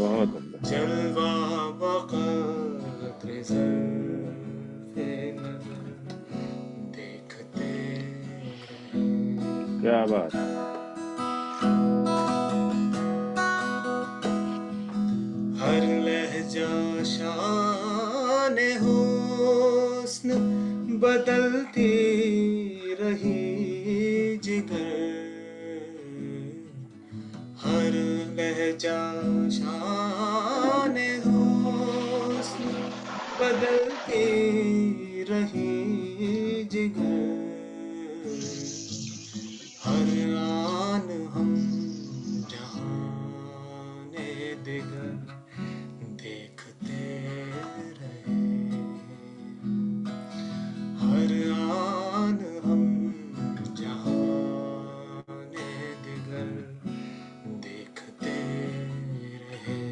بہت عمدہ جلوہ بقدر زلف نظر دیکھتے رہیں. کیا بات ہر لہجہ شان حسن بدلتی رہی جگر. ہر لہجہ شان حسن بدلتی رہی جگر. ہر آن ہم جہان دیگر دیکھتے رہے. ہر آن ہم جہان دیگر دیکھتے رہے.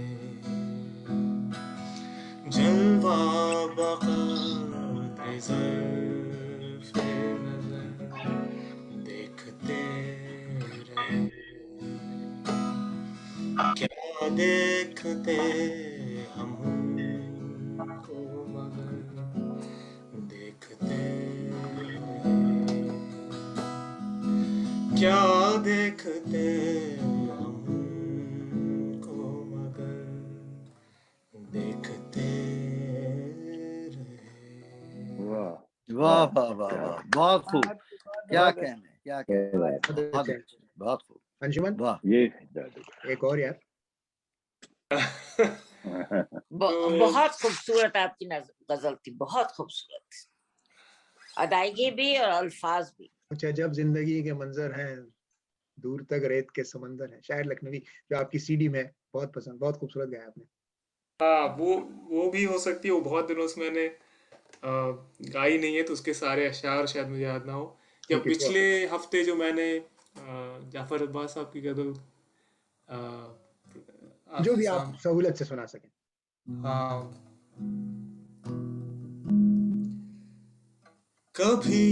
جلوہ بقدر زلف نظر دیکھتے رہے. کیا دیکھتے ہم کو مگر دیکھتے رہے. کیا دیکھتے ہم کو مگر دیکھتے رہے. واہ واہ واہ واہ کیا واہ بہت خوب. کیا بہت کہنے کیا کیا کہنے. بات بہت بہت اچھا ہے. اچھے بہت خوب. انشمن واہ یہ جادو ایک اور یار. بہت خوبصورت آپ کی غزل تھی, بہت خوبصورت, ادائیگی بھی اور الفاظ بھی. اچھا جب زندگی کے منظر ہیں دور تک ریت کے سمندر ہیں, شاعر لکھنوی, جو آپ کی سی ڈی میں بہت پسند, بہت خوبصورت گایا آپ نے. ہاں وہ بھی ہو سکتی ہے. وہ بہت دنوں سے میں نے گائی نہیں ہے تو اس کے سارے اشعار شاید مجھے یاد نہ ہو. یا ٹھیک ہے, پچھلے ہفتے جو میں نے جعفر عباس صاحب کی غزل جو آخر بھی آپ شام. سہولت سے سنا سکیں. ہاں. کبھی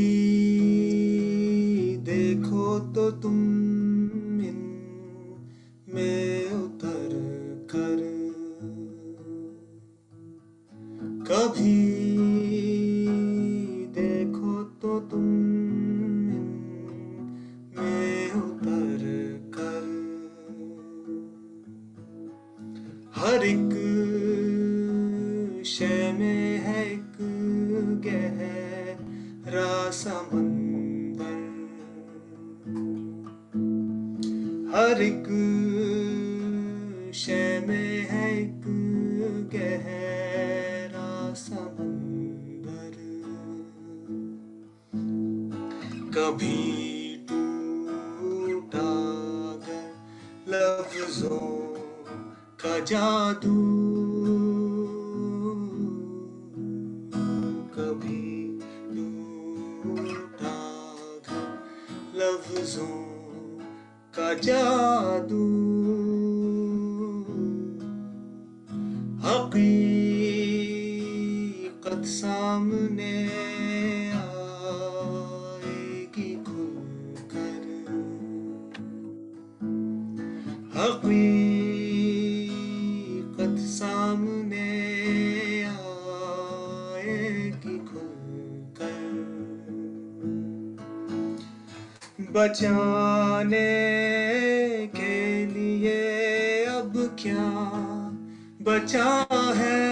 دیکھو تو تم ان میں اتر کر, کبھی دیکھو تو تم ان میں اتر کر. ہر ایک شے میں ہے ایک گہرا سمندر. ہر ایک شے میں ہے ایک گہرا سمندر. کبھی ٹوٹا گر لفظوں کا جادو, کبھی ٹوٹا گر لفظوں کا جادو. حقیقت سامنے آئے گی کھل کر. حقیقت سامنے آئے گی کھل کر. بچانے کے لیے اب کیا بچا ہے,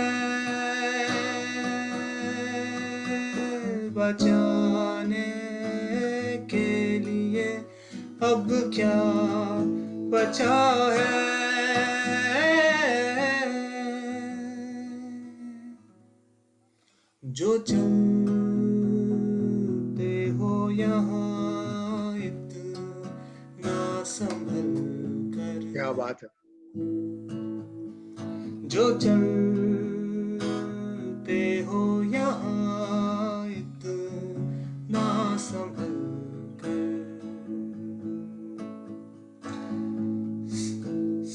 بچانے کے لیے اب کیا بچا ہے. جو چلتے ہو یہاں اتنا سنبھل کر, کیا بات ہے. جو چلتے ہو یہاں اتنا سنبھل کر.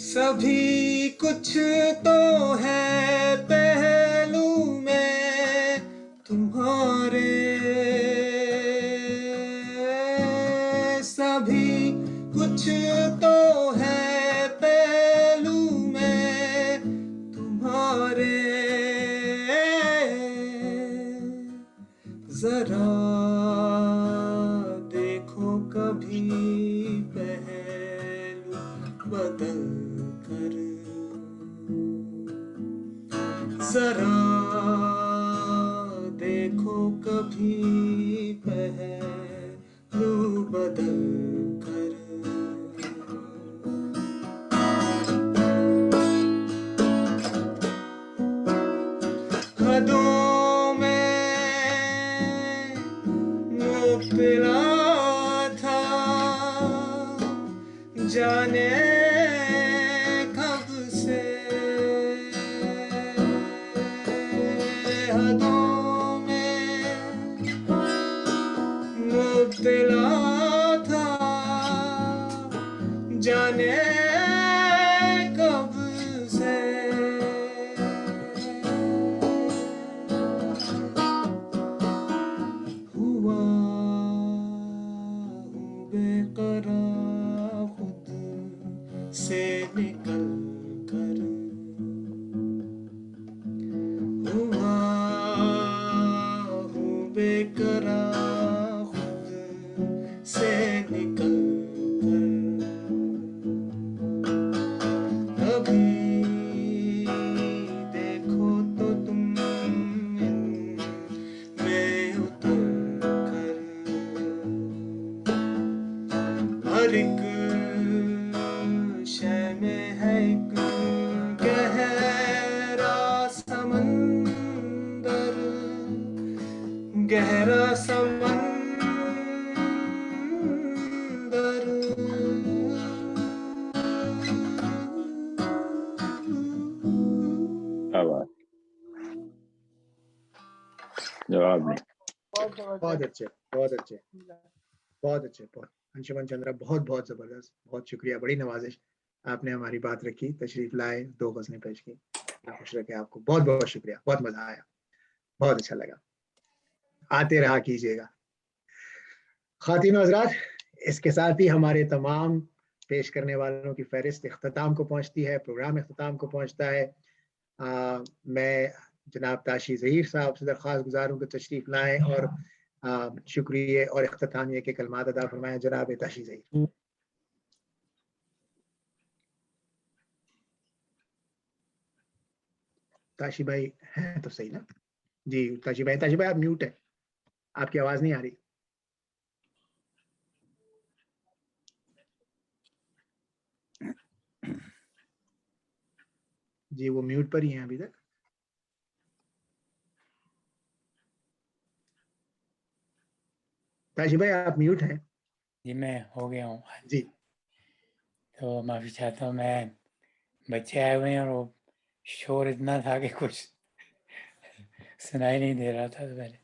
سبھی کچھ تو ہے پہلو میں تمہارے, سبھی کچھ تو ہے پہلو میں ستارے ذرا دیکھو کبھی پہلو بدل کر ذرا دیکھو کبھی پہلو بدل کر حدوں میں مبتلا تھا جانے کب سے حدوں میں مبتلا تھا جانے کب سے ہوا ہوں بے قرار خود سے نکل کر ہوا ہوں بے قرار خود سے نکل کر کبھی دیکھو تو تم ان میں اتر کر ہر ایک شے میں ہے ایک گہرا سمندر گہرا سمندر کیا بات جواب نہیں. بہت اچھے بہت اچھے بہت اچھے. بہت انشمن چندرا بہت بہت زبردست. بہت شکریہ. بڑی نوازش. آپ نے ہماری بات رکھی, تشریف لائے, 2 غزلیں پیش کی. اللہ خوش رکھے آپ کو. بہت بہت شکریہ. بہت مزہ آیا. بہت اچھا لگا. آتے رہا کیجیے گا. خواتین و حضرات, اس کے ساتھ ہی ہمارے تمام پیش کرنے والوں کی فہرست اختتام کو پہنچتی ہے. پروگرام اختتام کو پہنچتا ہے. میں جناب تاشی ظہیر صاحب سے درخواست گزار ہوں کہ تشریف لائیں اور شکریہ اور اختتامیہ کے کلمات ادا فرمائیں. جناب تاشی ظہیر. تاشی بھائی ہیں تو صحیح نا؟ جی تاشی بھائی آپ میوٹ ہیں, آپ کی آواز نہیں آ رہی. جی وہ میوٹ پر ہی ہیں ابھی تک. تاشی بھائی آپ میوٹ ہیں. جی میں ہو گیا ہوں. جی تو معافی چاہتا ہوں. میں بچے آئے ہوئے ہیں اور وہ شور اتنا تھا کہ کچھ سنائی نہیں دے رہا تھا, تو میں نے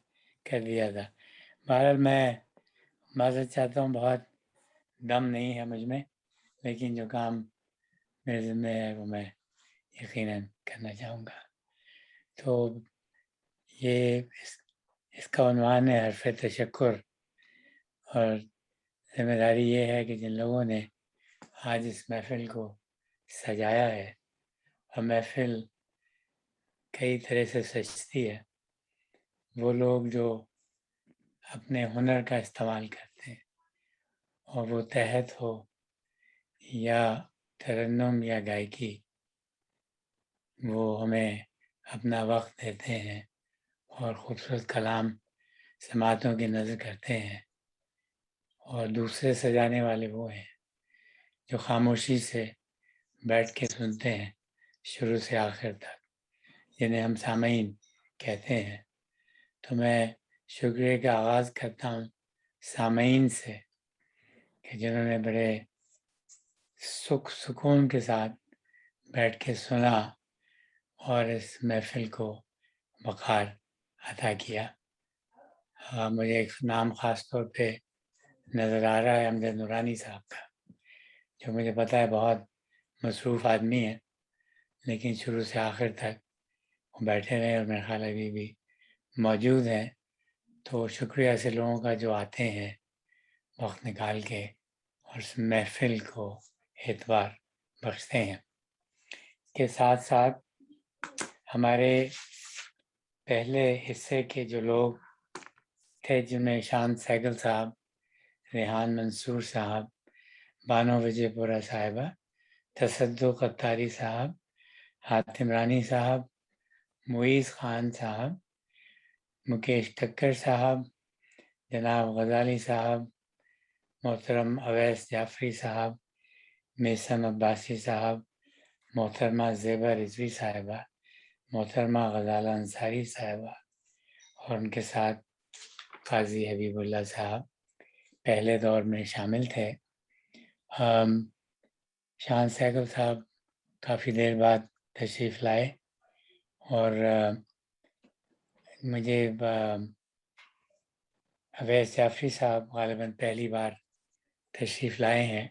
کر دیا تھا. بہرحال میں معذرت چاہتا ہوں, بہت دم نہیں ہے مجھ میں, لیکن جو کام میرے ذمہ ہے وہ میں یقیناً کرنا چاہوں گا. تو یہ اس کا عنوان ہے حرف تشکر, اور ذمہ داری یہ ہے کہ جن لوگوں نے آج اس محفل کو سجایا ہے, اور محفل کئی طرح سے سجتی ہے, وہ لوگ جو اپنے ہنر کا استعمال کرتے ہیں, اور وہ تحت ہو یا ترنم یا گائیکی, وہ ہمیں اپنا وقت دیتے ہیں اور خوبصورت کلام سماعتوں کی نظر کرتے ہیں. اور دوسرے سجانے والے وہ ہیں جو خاموشی سے بیٹھ کے سنتے ہیں شروع سے آخر تک, جنہیں ہم سامعین کہتے ہیں. تو میں شکریہ کا آغاز کرتا ہوں سامعین سے, کہ جنہوں نے بڑے سکون کے ساتھ بیٹھ کے سنا اور اس محفل کو وقار عطا کیا. مجھے ایک نام خاص طور پہ نظر آ رہا ہے امجد نورانی صاحب کا, جو مجھے پتہ ہے بہت مصروف آدمی ہے, لیکن شروع سے آخر تک وہ بیٹھے رہے اور میرے خیال ابھی بھی موجود ہیں. تو شکریہ ایسے لوگوں کا جو آتے ہیں وقت نکال کے اور اس محفل کو اعتبار بخشتے ہیں. کے ساتھ ساتھ ہمارے پہلے حصے کے جو لوگ تھے جن میں شان سیگل صاحب، ریحان منصور صاحب، بانو وجے پورہ صاحبہ، تصدق اتاری صاحب، حاتم رانی صاحب، معیز خان صاحب، مکیش ٹکر صاحب، جناب غزالی صاحب، محترم اویس جعفری صاحب، میسم عباسی صاحب، محترمہ زیبا رضوی صاحبہ، محترمہ غزالہ انصاری صاحبہ، اور ان کے ساتھ قاضی حبیب اللہ صاحب پہلے دور میں شامل تھے۔ شان سیگل صاحب کافی دیر بعد تشریف لائے اور مجھے اویس جعفری صاحب غالباً پہلی بار تشریف لائے ہیں۔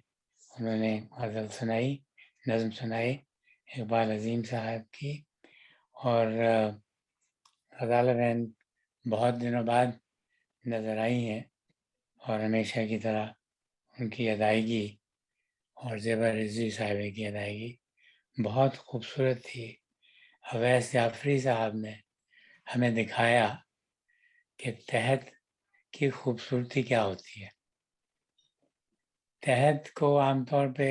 انہوں نے غزل سنائی، نظم سنائی اقبال عظیم صاحب کی، اور غزالہ بہن بہت دنوں بعد نظر آئی ہیں اور ہمیشہ کی طرح ان کی ادائیگی اور زیبا رضوی صاحبہ کی ادائیگی بہت خوبصورت تھی۔ اویس جعفری صاحب نے ہمیں دکھایا کہ تحت کی خوبصورتی کیا ہوتی ہے۔ تحت کو عام طور پہ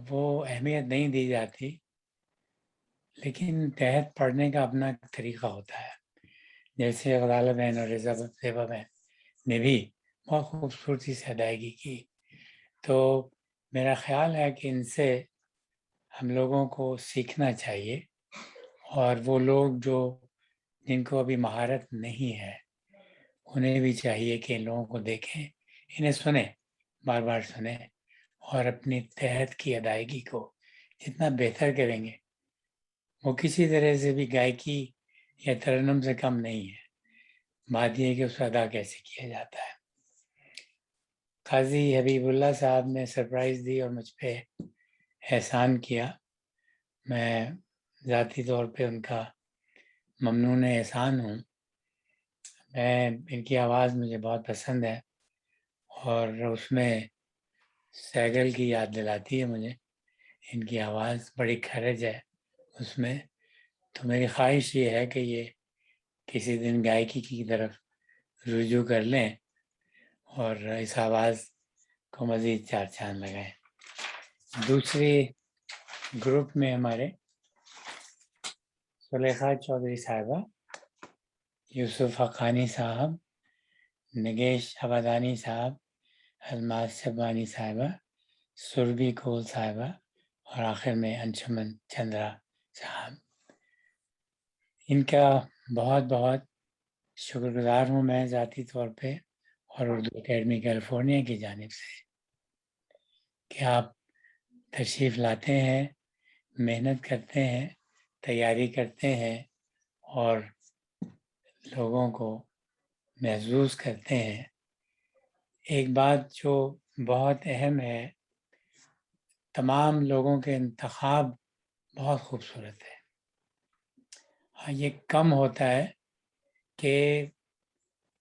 وہ اہمیت نہیں دی جاتی، لیکن تحت پڑھنے کا اپنا طریقہ ہوتا ہے۔ جیسے غزالہ بہن اور زیبا بہن نے بھی بہت خوبصورتی سے ادائیگی کی، تو میرا خیال ہے کہ ان سے ہم لوگوں کو سیکھنا چاہیے، اور وہ لوگ جن کو ابھی مہارت نہیں ہے انہیں بھی چاہیے کہ ان لوگوں کو دیکھیں، انہیں سنیں، بار بار سنیں، اور اپنی تحت کی ادائیگی کو جتنا بہتر کریں گے، وہ کسی طرح سے بھی گائیکی یا ترنم سے کم نہیں ہے۔ بات یہ ہے کہ اس کو ادا کیسے کیا جاتا ہے۔ قاضی حبیب اللہ صاحب نے سرپرائز دی اور مجھ پہ احسان کیا، میں ذاتی طور پہ ان کا ممنون احسان ہوں۔ ان کی آواز مجھے بہت پسند ہے، اور اس میں سیگل کی یاد دلاتی ہے مجھے، ان کی آواز بڑی خرج ہے اس میں، تو میری خواہش یہ ہے کہ یہ کسی دن گائیکی کی طرف رجوع کر لیں اور اس آواز کو مزید چار چاند لگائیں۔ دوسری گروپ میں ہمارے سلیخا چودھری صاحبہ، یوسف حقانی صاحب، نگیش عبادانی صاحب، الماس شبانی صاحبہ، سربھی کول صاحبہ، اور آخر میں انشمن چندرا صاحب۔ ان کا بہت بہت شکر گزار ہوں میں ذاتی طور پہ اور اردو اکیڈمی کیلیفورنیا کی جانب سے کہ آپ تشریف لاتے ہیں، محنت کرتے ہیں، تیاری کرتے ہیں، اور لوگوں کو محظوظ کرتے ہیں۔ ایک بات جو بہت اہم ہے، تمام لوگوں کے انتخاب بہت خوبصورت ہے۔ ہاں، یہ کم ہوتا ہے کہ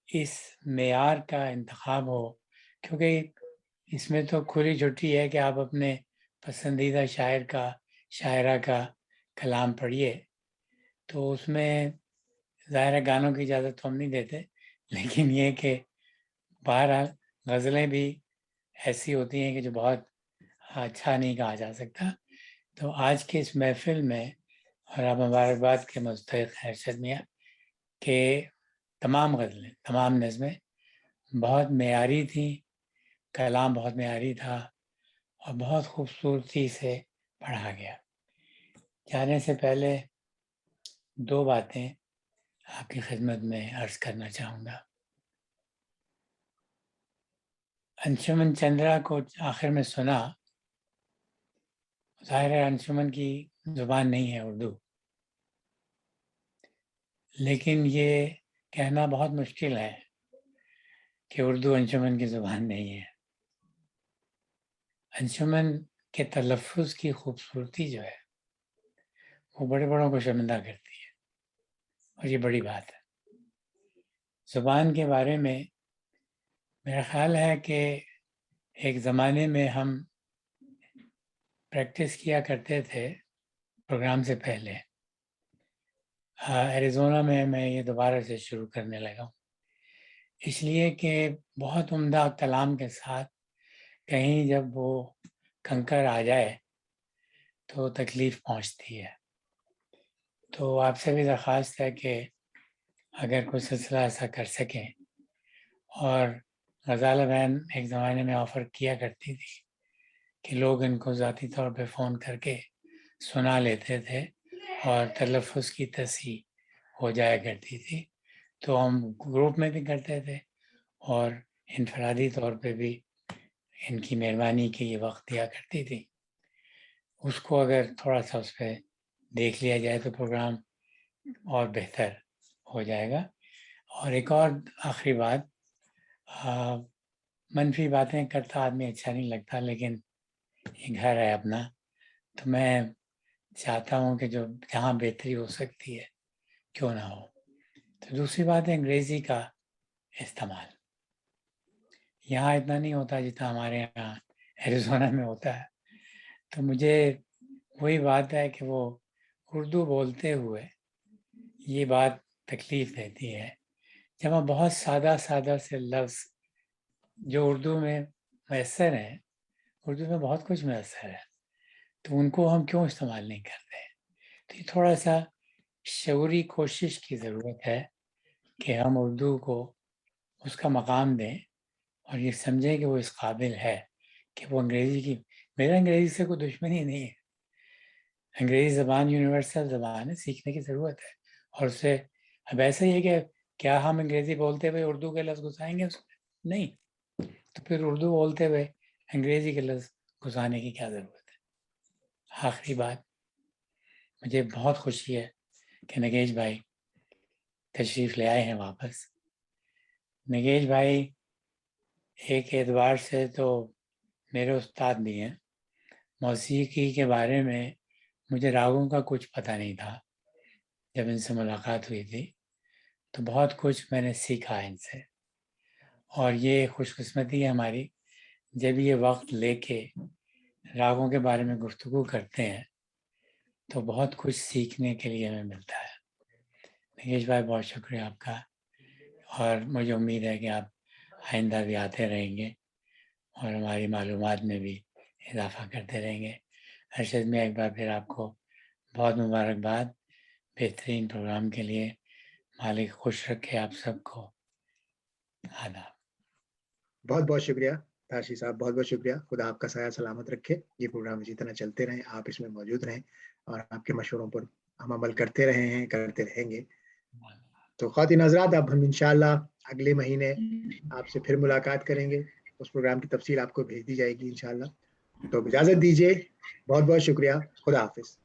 اس معیار کا انتخاب ہو، کیونکہ اس میں تو کھلی چھٹی ہے کہ آپ اپنے پسندیدہ شاعر کا، شاعرہ کا کلام پڑھیے، تو اس میں ظاہر گانوں کی اجازت تو ہم نہیں دیتے، لیکن یہ کہ بہرحال غزلیں بھی ایسی ہوتی ہیں کہ جو بہت اچھا نہیں کہا جا سکتا۔ تو آج کے اس محفل میں، اور آپ مبارکباد کے مستحق ہیں ارشد میاں، کہ تمام غزلیں، تمام نظمیں بہت معیاری تھیں، کلام بہت معیاری تھا، اور بہت خوبصورتی سے پڑھا گیا۔ جانے سے پہلے دو باتیں آپ کی خدمت میں عرض کرنا چاہوں گا۔ انشمن چندرا کو آخر میں سنا، ظاہر ہے انشمن کی زبان نہیں ہے اردو، لیکن یہ کہنا بہت مشکل ہے کہ اردو انشمن کی زبان نہیں ہے۔ انشمن کے تلفظ کی خوبصورتی جو ہے وہ بڑے بڑوں کو شرمندہ کرتی ہے، اور یہ بڑی بات ہے۔ زبان کے بارے میں میرا خیال ہے کہ ایک زمانے میں ہم پریکٹس کیا کرتے تھے پروگرام سے پہلے ایریزونا میں میں یہ دوبارہ سے شروع کرنے لگا ہوں، اس لیے کہ بہت عمدہ کلام کے ساتھ کہیں جب وہ کنکر آ جائے تو تکلیف پہنچتی ہے. تو آپ سے بھی درخواست ہے کہ اگر کوئی سلسلہ ایسا کر سکیں. اور غزالہ بہن ایک زمانے میں آفر کیا کرتی تھی کہ لوگ ان کو ذاتی طور پہ فون کر کے سنا لیتے تھے اور تلفظ کی تصحیح ہو جایا کرتی تھی. تو ہم گروپ میں بھی کرتے تھے اور انفرادی طور پہ بھی ان کی مہربانی کے یہ وقت دیا کرتی تھی. اس کو اگر تھوڑا سا اس پہ دیکھ لیا جائے تو پروگرام اور بہتر ہو جائے گا. اور ایک اور آخری بات، منفی باتیں کرتا آدمی اچھا نہیں لگتا، لیکن یہ گھر ہے اپنا، تو میں چاہتا ہوں کہ جو جہاں بہتری ہو سکتی ہے کیوں نہ ہو. تو دوسری بات ہے انگریزی کا استعمال. یہاں اتنا نہیں ہوتا جتنا ہمارے یہاں ایریزونا میں ہوتا ہے. تو مجھے وہی بات ہے کہ وہ اردو بولتے ہوئے یہ بات تکلیف دیتی ہے جب ہم بہت سادہ سے لفظ جو اردو میں میسر ہیں، اردو میں بہت کچھ میسر ہے، تو ان کو ہم کیوں استعمال نہیں کرتے. تو یہ تھوڑا سا شعوری کوشش کی ضرورت ہے کہ ہم اردو کو اس کا مقام دیں اور یہ سمجھیں کہ وہ اس قابل ہے کہ وہ انگریزی کی، میرا انگریزی سے کوئی دشمنی نہیں ہے. انگریزی زبان یونیورسل زبان ہے، سیکھنے کی ضرورت ہے. اور اس سے اب ایسا ہی ہے کہ کیا ہم انگریزی بولتے ہوئے اردو کے لفظ گھسائیں گے اس میں؟ نہیں. تو پھر اردو بولتے ہوئے انگریزی کے لفظ گھسانے کی کیا ضرورت ہے. آخری بات، مجھے بہت خوشی ہے کہ نگیش بھائی تشریف لے آئے ہیں واپس. نگیش بھائی ایک اعتبار سے تو میرے استاد بھی ہیں. موسیقی کے بارے میں مجھے راگوں کا کچھ پتہ نہیں تھا. جب ان سے ملاقات ہوئی تھی تو بہت کچھ میں نے سیکھا ان سے. اور یہ خوش قسمتی ہے ہماری جب یہ وقت لے کے راگوں کے بارے میں گفتگو کرتے ہیں تو بہت کچھ سیکھنے کے لیے ہمیں ملتا ہے. نگیش بھائی بہت شکریہ آپ کا، اور مجھے امید ہے کہ آپ آئندہ بھی آتے رہیں گے اور ہماری معلومات میں بھی اضافہ کرتے رہیں گے. ارشد میں ایک بار پھر آپ کو بہت مبارکباد بہترین پروگرام کے لیے. مالک خوش رکھے آپ سب کو. آداب. بہت بہت شکریہ تارشی صاحب، بہت بہت شکریہ. خدا آپ کا سایہ سلامت رکھے. یہ پروگرام اسی طرح چلتے رہیں، آپ اس میں موجود رہیں اور آپ کے مشوروں پر ہم عمل کرتے رہے ہیں، کرتے رہیں گے. تو خواتین حضرات، اب ہم انشاءاللہ اگلے مہینے آپ سے پھر ملاقات کریں گے. اس پروگرام کی تفصیل آپ کو بھیج دی جائے گی انشاءاللہ. تو اجازت دیجیے. بہت بہت شکریہ. خدا حافظ.